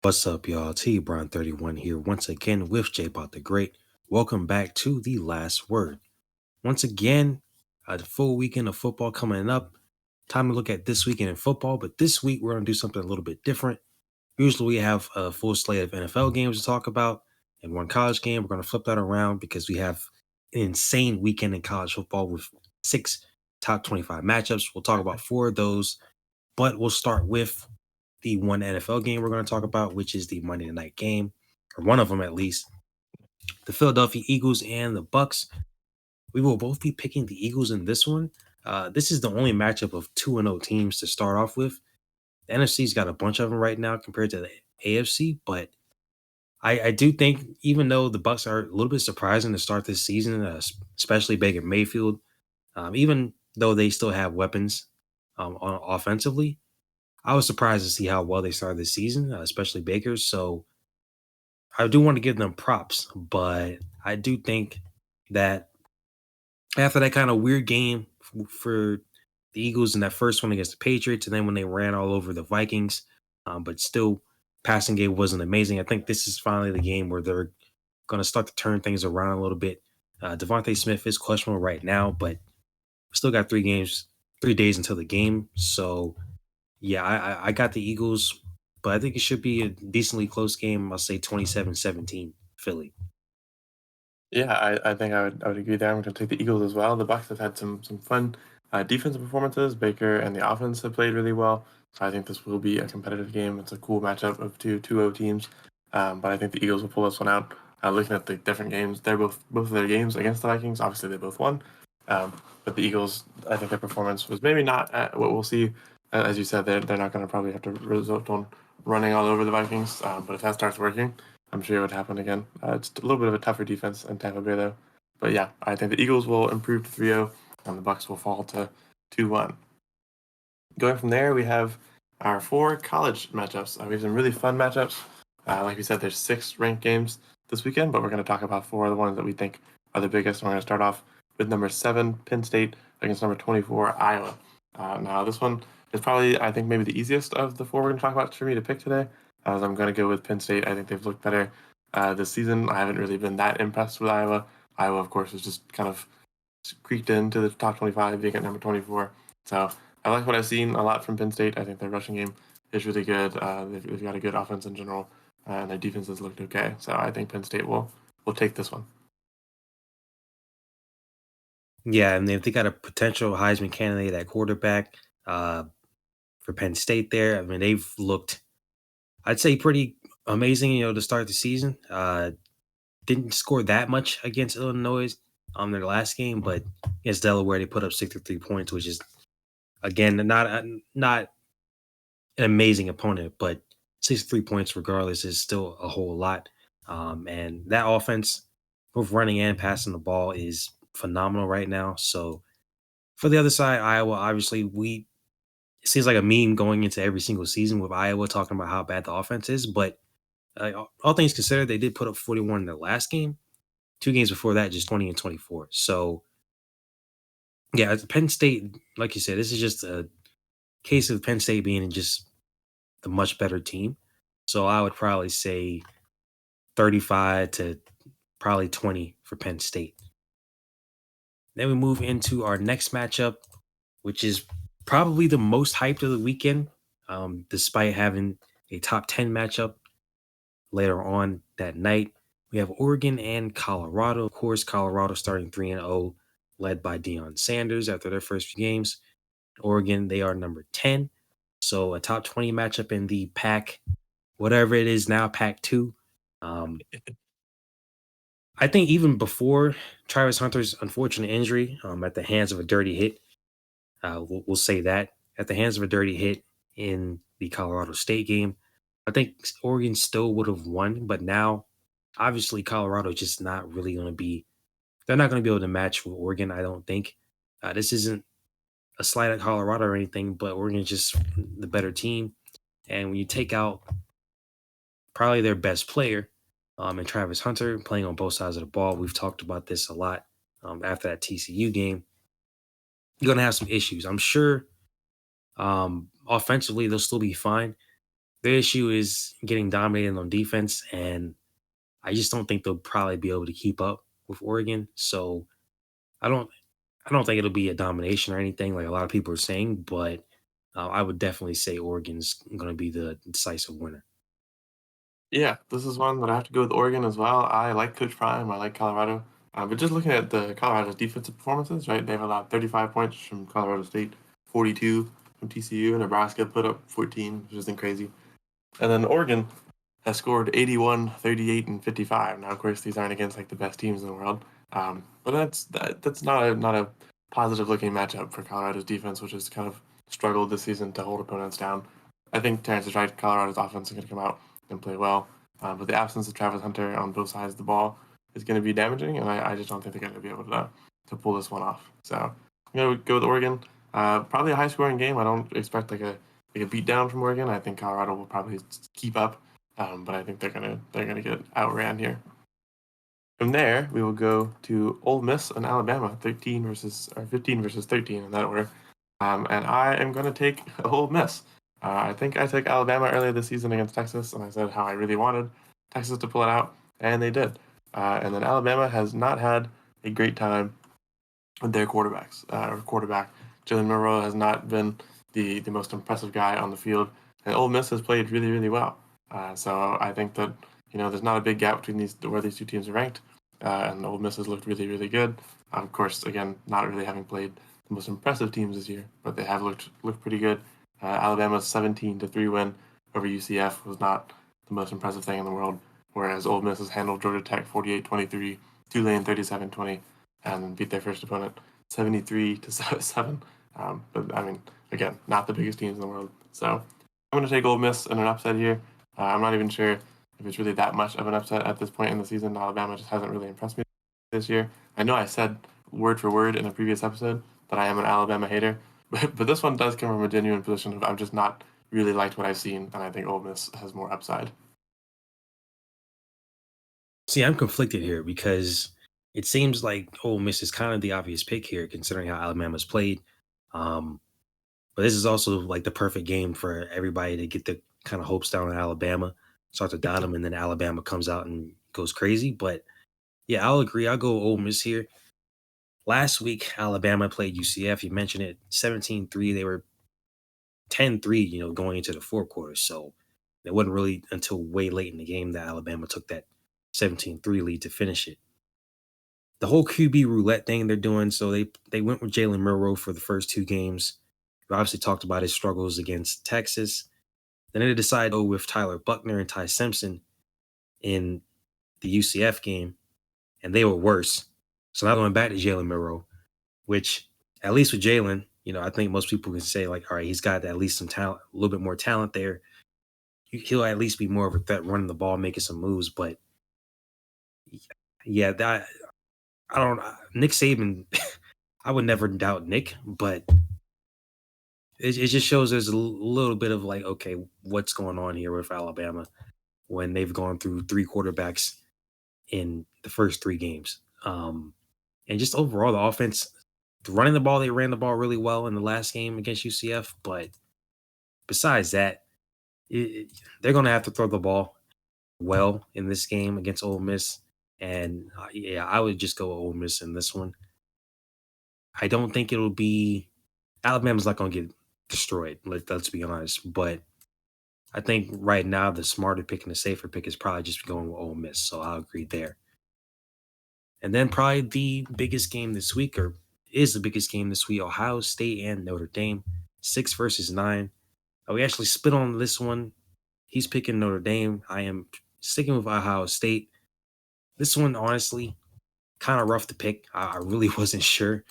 What's up, y'all? TBrown31 here once again with JaboctheGreat. Welcome back to The Last Word. Once again, a full weekend of football coming up. Time to look at this weekend in football, but this week we're going to do something a little bit different. Usually we have a full slate of NFL games to talk about and one college game. We're going to flip that around because we have an insane weekend in college football with 6 top 25 matchups. We'll talk about 4 of those, but we'll start with the one NFL game we're going to talk about, which is the Monday night game, or one of them at least. The Philadelphia Eagles and the Bucks. We will both be picking the Eagles in this one. This is the only matchup of 2-0 teams to start off with. The NFC's got a bunch of them right now compared to the AFC, but I do think even though the Bucks are a little bit surprising to start this season, especially Baker Mayfield, even though they still have weapons offensively, I was surprised to see how well they started this season, especially Baker. So I do want to give them props, but I do think that after that kind of weird game for the Eagles in that first one against the Patriots, and then when they ran all over the Vikings, but still passing game wasn't amazing. I think this is finally the game where they're going to start to turn things around a little bit. Devontae Smith is questionable right now, but still got 3 days until the game. So yeah, I got the Eagles, but I think it should be a decently close game. I'll say 27-17 Philly. Yeah, I think I would agree there. I'm going to take the Eagles as well. The Bucks have had some fun defensive performances. Baker and the offense have played really well, so I think this will be a competitive game. It's a cool matchup of two 2-0 teams, but I think the Eagles will pull this one out. Looking at the different games, they're both of their games against the Vikings. Obviously, they both won, but the Eagles, I think their performance was maybe not what we'll see. As you said, they're not going to probably have to result on running all over the Vikings, but if that starts working, I'm sure it would happen again. It's a little bit of a tougher defense in Tampa Bay, though. But yeah, I think the Eagles will improve to 3-0, and the Bucks will fall to 2-1. Going from there, we have our 4 college matchups. We have some really fun matchups. Like we said, there's 6 ranked games this weekend, but we're going to talk about 4 of the ones that we think are the biggest. And we're going to start off with number 7, Penn State, against number 24, Iowa. Now, this one is probably, I think, maybe the easiest of the 4 we're going to talk about for me to pick today. As I'm going to go with Penn State. I think they've looked better this season. I haven't really been that impressed with Iowa. Iowa, of course, has just kind of creaked into the top 25, being at number 24. So I like what I've seen a lot from Penn State. I think their rushing game is really good. They've got a good offense in general, and their defense has looked okay. So I think Penn State will take this one. Yeah, and if they got a potential Heisman candidate at quarterback for Penn State there, I mean, they've looked, I'd say, pretty amazing, to start the season. Didn't score that much against Illinois on their last game, but against Delaware, they put up 63 points, which is, again, not an amazing opponent, but 63 points regardless is still a whole lot. And that offense, both running and passing the ball, is phenomenal right now. So for the other side, Iowa, obviously, it seems like a meme going into every single season with Iowa talking about how bad the offense is. But all things considered, they did put up 41 in their last game. 2 games before that, just 20 and 24. So yeah, Penn State, like you said, this is just a case of Penn State being just the much better team. So I would probably say 35 to probably 20 for Penn State. Then we move into our next matchup, which is probably the most hyped of the weekend, despite having a top 10 matchup later on that night. We have Oregon and Colorado. Of course, Colorado starting 3-0, led by Deion Sanders after their first few games. Oregon, they are number 10. So a top 20 matchup in the pack, whatever it is now, pack 2. I think even before Travis Hunter's unfortunate injury at the hands of a dirty hit, we'll say that, at the hands of a dirty hit in the Colorado State game, I think Oregon still would have won. But now, obviously, Colorado just not really going to be, they're not going to be able to match with Oregon, I don't think. This isn't a slight at Colorado or anything, but Oregon is just the better team. And when you take out probably their best player, and Travis Hunter playing on both sides of the ball. We've talked about this a lot after that TCU game. You're going to have some issues. I'm sure offensively they'll still be fine, Their issue is getting dominated on defense, and I just don't think they'll probably be able to keep up with Oregon. So I don't I don't think it'll be a domination or anything like a lot of people are saying, but I would definitely say Oregon's going to be the decisive winner. Yeah, this is one that I have to go with Oregon as well. I like Coach Prime. I like Colorado. But just looking at the Colorado's defensive performances, right? They've allowed 35 points from Colorado State, 42 from TCU, and Nebraska put up 14, which isn't crazy. And then Oregon has scored 81, 38, and 55. Now, of course, these aren't against like the best teams in the world, but that's not a positive looking matchup for Colorado's defense, which has kind of struggled this season to hold opponents down. I think Terrence is right. Colorado's offense is going to come out and play well, but the absence of Travis Hunter on both sides of the ball is going to be damaging, and I just don't think they're going to be able to pull this one off. So I'm going to go with Oregon. Probably a high scoring game. I don't expect like a beat down from Oregon. I think Colorado will probably keep up, but I think they're gonna get outran here. From there, we will go to Ole Miss and Alabama, 15 versus 13 in that order. And I am going to take Ole Miss. I think I took Alabama earlier this season against Texas, and I said how I really wanted Texas to pull it out, and they did. And then Alabama has not had a great time with their quarterbacks. Quarterback Jalen Monroe has not been the most impressive guy on the field, and Ole Miss has played really really well. So I think that there's not a big gap between where these two teams are ranked, and Ole Miss has looked really really good. Of course, again, not really having played the most impressive teams this year, but they have looked pretty good. Alabama's 17-3 win over UCF was not the most impressive thing in the world, whereas Ole Miss has handled Georgia Tech 48-23, Tulane 37-20, and beat their first opponent 73-7. But I mean, again, not the biggest teams in the world. So I'm going to take Ole Miss in an upset here. I'm not even sure if it's really that much of an upset at this point in the season. Alabama just hasn't really impressed me this year. I know I said word for word in a previous episode that I am an Alabama hater, but this one does come from a genuine position of I've just not really liked what I've seen, and I think Ole Miss has more upside. See, I'm conflicted here because it seems like Ole Miss is kind of the obvious pick here, considering how Alabama's played. Um, but this is also like the perfect game for everybody to get the kind of hopes down on Alabama, start to doubt them, and then Alabama comes out and goes crazy. But yeah, I'll agree. I'll go Ole Miss here. Last week, Alabama played UCF. You mentioned it, 17-3. They were 10-3, going into the fourth quarter. So it wasn't really until way late in the game that Alabama took that 17-3 lead to finish it. The whole QB roulette thing they're doing, so they went with Jalen Milroe for the first two games. We obviously talked about his struggles against Texas. Then they decided to go with Tyler Buckner and Ty Simpson in the UCF game, and they were worse. So now going back to Jalen Milroe, which at least with Jalen, I think most people can say like, all right, he's got at least some talent, a little bit more talent there. He'll at least be more of a threat running the ball, making some moves. But yeah, that I don't. Nick Saban, I would never doubt Nick, but it just shows there's a little bit of like, okay, what's going on here with Alabama when they've gone through three quarterbacks in the first three games. And just overall, the offense, running the ball, they ran the ball really well in the last game against UCF. But besides that, they're going to have to throw the ball well in this game against Ole Miss. And yeah, I would just go Ole Miss in this one. I don't think it'll be Alabama's not going to get destroyed. Let's be honest. But I think right now the smarter pick and the safer pick is probably just going with Ole Miss. So I'll agree there. And then probably the biggest game this week, or is the biggest game this week, Ohio State and Notre Dame, 6 versus 9. We actually split on this one. He's picking Notre Dame. I am sticking with Ohio State. This one, honestly, kind of rough to pick. I really wasn't sure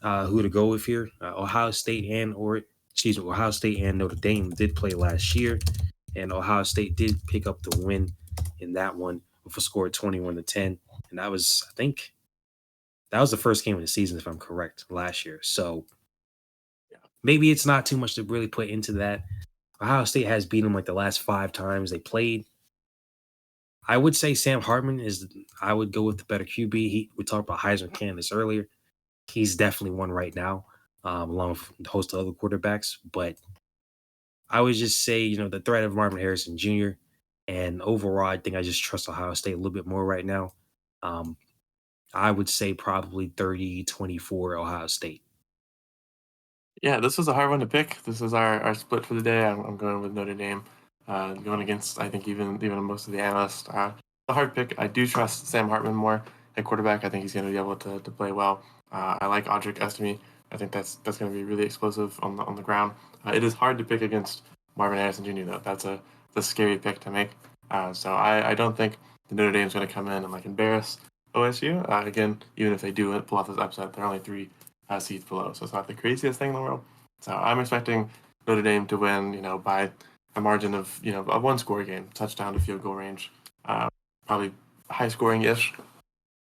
who to go with here. Ohio State and Notre Dame did play last year, and Ohio State did pick up the win in that one with a score of 21-10, and that was, I think, that was the first game of the season, if I'm correct, last year. So maybe it's not too much to really put into that. Ohio State has beaten them like the last 5 times they played. I would say Sam Hartman I would go with the better QB. We talked about Heisman candidates earlier. He's definitely one right now, along with a host of other quarterbacks. But I would just say, the threat of Marvin Harrison Jr. And overall, I think I just trust Ohio State a little bit more right now. Um, I would say probably 30-24 Ohio State. Yeah, this was a hard one to pick. This is our split for the day. I'm going with Notre Dame, going against I think even most of the analysts. A hard pick. I do trust Sam Hartman more at quarterback. I think he's going to be able to play well. I like Audric Estime. I think that's going to be really explosive on the ground. It is hard to pick against Marvin Harrison Jr. though. That's a scary pick to make. So I don't think the Notre Dame's going to come in and like embarrass OSU. Again, even if they do pull off this upset, they're only three seats below, so it's not the craziest thing in the world. So I'm expecting Notre Dame to win, by a margin of a one-score game, touchdown to field goal range, probably high scoring ish.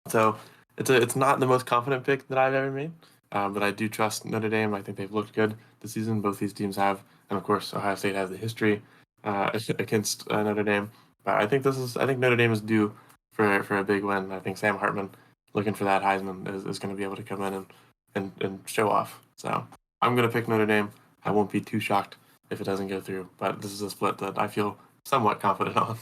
So it's not the most confident pick that I've ever made, but I do trust Notre Dame. I think they've looked good this season. Both these teams have, and of course Ohio State has the history against Notre Dame. But I think Notre Dame is due for a big win. I think Sam Hartman, looking for that Heisman, is going to be able to come in and show off. So I'm going to pick Notre Dame. I won't be too shocked if it doesn't go through. But this is a split that I feel somewhat confident on.